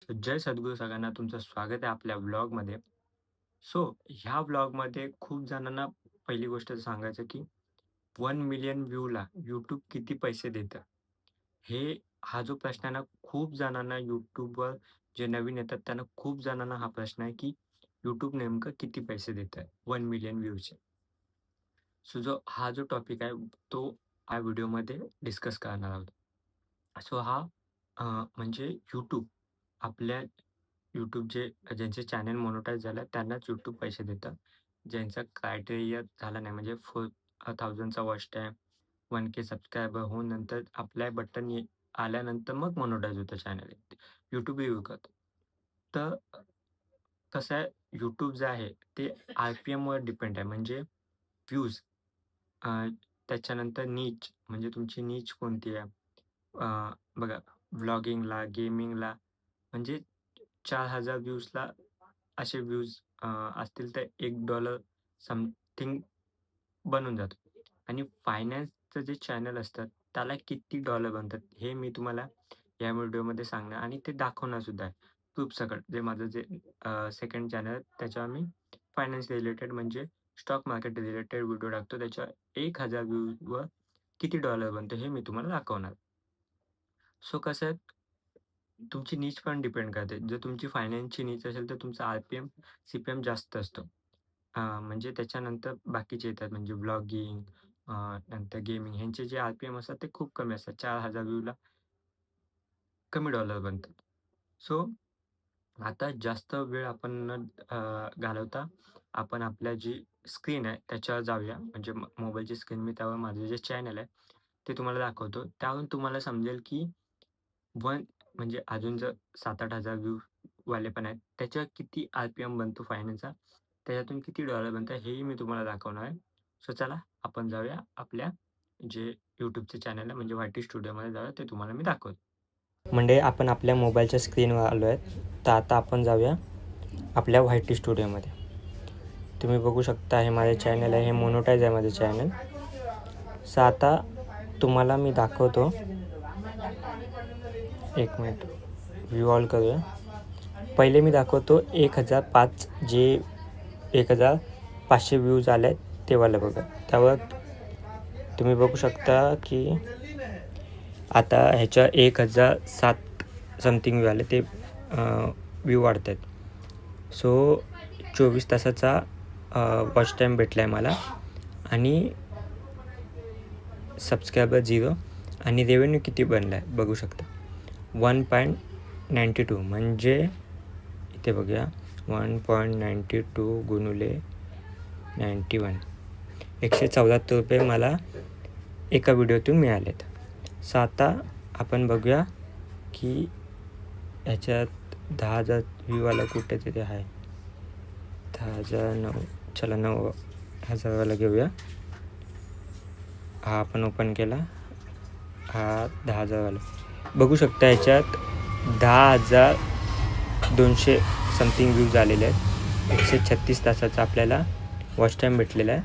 जय सद्गुरू सगळ्यांना तुमचं स्वागत आहे आपल्या व्लॉगमध्ये. सो ह्या व्लॉगमध्ये खूप जणांना पहिली गोष्ट सांगायचं की 1 मिलियन व्ह्यूला YouTube किती पैसे देतं? हे हा जो प्रश्न आहे ना, खूप जणांना YouTubeवर जे नवीन येतात त्यांना खूप जणांना हा प्रश्न आहे की YouTube नेमकं किती पैसे देतंय 1 मिलियन व्ह्यूचे? सो हा जो टॉपिक आहे तो ह्या व्हिडिओमध्ये डिस्कस करणार आहोत. सो म्हणजे YouTube आपल्या YouTube ज्यांचे चॅनल मोनेटाईज झालं त्यांनाच YouTube पैसे देतं. ज्यांचा क्रायटेरिया झाला नाही म्हणजे 4000चा वॉच टाईम, 1K सबस्क्रायबर होऊन नंतर अप्लाय बटन आल्यानंतर मग मोनेटाईज होतं चॅनल. YouTube रिव्ह्यू करतं. तर कसं आहे YouTube जे आहे ते आर-पी-एमवर डिपेंड आहे. म्हणजे व्ह्यूज अ, त्याच्यानंतर नीच म्हणजे तुमची नीच कोणती आहे? बघा व्लॉगिंगला, गेमिंगला म्हणजे 4,000 व्ह्यूजला असे व्ह्यूज असतील तर $1 समथिंग बनून जातो. आणि फायनान्सचं जे चॅनल असतात, त्याला किती डॉलर बनतात, हे मी तुम्हाला या व्हिडिओमध्ये सांगणार आणि ते दाखवणार सुद्धा आहे. प्रूफसकट. जे माझं सेकंड चॅनल आहे, त्याच्यावर मी फायनान्स रिलेटेड म्हणजे स्टॉक मार्केट रिलेटेड व्हिडिओ टाकतो. त्याच्यावर 1,000 व्ह्यूजवर किती डॉलर बनतो, हे मी तुम्हाला दाखवणार. सो कसं आहे, तुमची नीच पण डिपेंड करते. जर तुमची फायनान्सची नीच असेल, तर तुमचा आर-पी-एम, सी-पी-एम जास्त असतो. म्हणजे त्याच्यानंतर बाकीचे येतात म्हणजे व्लॉगिंग, नंतर गेमिंग ह्यांचे जे आर-पी-एम असतात ते खूप कमी असतात. 4,000 व्ह्यूला कमी डॉलर बनतात. सो आता जास्त वेळ आपण न घालवता आपण आपल्या जी स्क्रीन आहे त्याच्यावर जाऊया. म्हणजे मोबाईलची स्क्रीन मी त्यावर माझं जे चॅनल आहे ते तुम्हाला दाखवतो. त्यावरून तुम्हाला समजेल की वन म्हणजे अजून जर 7,000-8,000 व्ह्यू वाले पण आहेत. त्याच्यावर किती आर-पी-एम बनतो फायनान्सचा, त्याच्यातून किती डॉलर बनतात हेही मी तुम्हाला दाखवणार आहे. सो चला आपण जाऊया आपल्या जे YouTubeचे चॅनल आहे म्हणजे वाय-टी स्टुडिओमध्ये जाऊया ते तुम्हाला मी दाखवतो. म्हणजे आपण आपल्या मोबाईलच्या स्क्रीनवर आलो आहे. तर आता आपण जाऊया आपल्या वाय-टी स्टुडिओमध्ये. तुम्ही बघू शकता हे माझे चॅनल आहे. हे मोनेटाईज आहे माझं चॅनल. सो आता तुम्हाला मी दाखवतो. एक मिनिट व्ह्यू ऑल करूया. पहिले मी दाखवतो 1005 जे 1500 व्ह्यूज आले आहेत ते वालं बघा. त्यावर तुम्ही बघू शकता की आता ह्याच्या 1007 समथिंग व्ह्यू आले ते व्ह्यू वाढत आहेत. सो 24 तासाचा वॉच टाईम भेटला आहे मला आणि सबस्क्रायबर 0 आणि रेव्हेन्यू किती बनला आहे बघू शकता. 1.92 म्हणजे इथे बघूया 1.92 गुणुले 91 ₹174 मला एका व्हिडिओतून मिळालेत. सो आता आपण बघूया की ह्याच्यात 10,000 व्ह्यूवाला कुठे तरी आहे. 10,009 चला 9,000वाला घेऊया. हा आपण ओपन केला. हा 10,000वाला बघू शकता. ह्याच्यात 10,200 समथिंग व्ह्यूज आलेले आहेत. 136 तासाचा आपल्याला वॉच टाईम भेटलेला आहे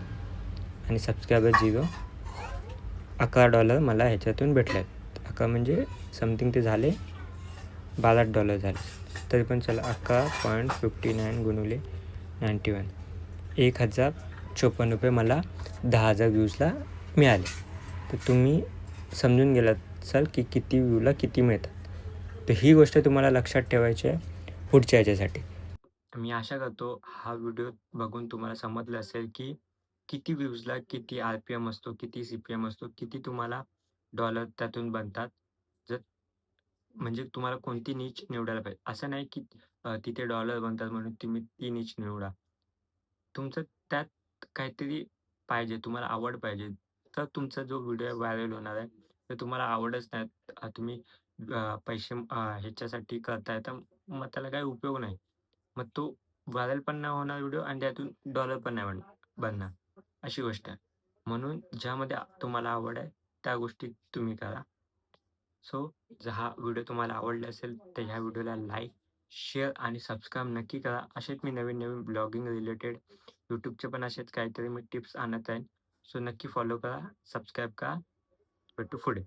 आणि सबस्क्रायबर 0. $11 मला ह्याच्यातून भेटले आहेत. 11 म्हणजे समथिंग ते झाले $12 झाले. तरी पण चला 11.59 गुणुले 91 ₹1,054 मला 10,000 व्ह्यूजला मिळाले. तर तुम्ही समजून गेलात असाल की किती व्ह्यूला किती मिळतात. तर ही गोष्ट तुम्हाला लक्षात ठेवायची आहे पुढच्या ह्याच्यासाठी. मी आशा करतो हा व्हिडिओ बघून तुम्हाला समजलं असेल की किती व्ह्यूजला किती आर-पी-एम असतो, किती सी-पी-एम असतो, किती तुम्हाला डॉलर त्यातून बनतात. जर म्हणजे तुम्हाला कोणती नीच निवडायला पाहिजे. असं नाही की तिथे डॉलर बनतात म्हणून तुम्ही ती नीच निवडा. तुमचं त्यात काहीतरी पाहिजे, तुम्हाला आवड पाहिजे. तर तुमचा जो व्हिडिओ व्हायरल होणार आहे, तर तुम्हाला आवडच नाही. तुम्ही पैसे ह्याच्यासाठी करताय, तर मग त्याला काही उपयोग नाही. मग तो व्हायरल पण नाही होणार व्हिडिओ आणि त्यातून डॉलर पण नाही बनणार, अशी गोष्ट आहे. म्हणून ज्यामध्ये तुम्हाला आवड आहे, त्या गोष्टी तुम्ही करा. सो जर हा व्हिडिओ तुम्हाला आवडला असेल, तर ह्या व्हिडिओला लाईक, शेअर आणि सबस्क्राईब नक्की करा. असेच मी नवीन-नवीन ब्लॉगिंग रिलेटेड YouTubeचे पण असेच काहीतरी मी टिप्स आणत आहे. सो नक्की फॉलो करा, सबस्क्राईब करा. भेटू पुढे.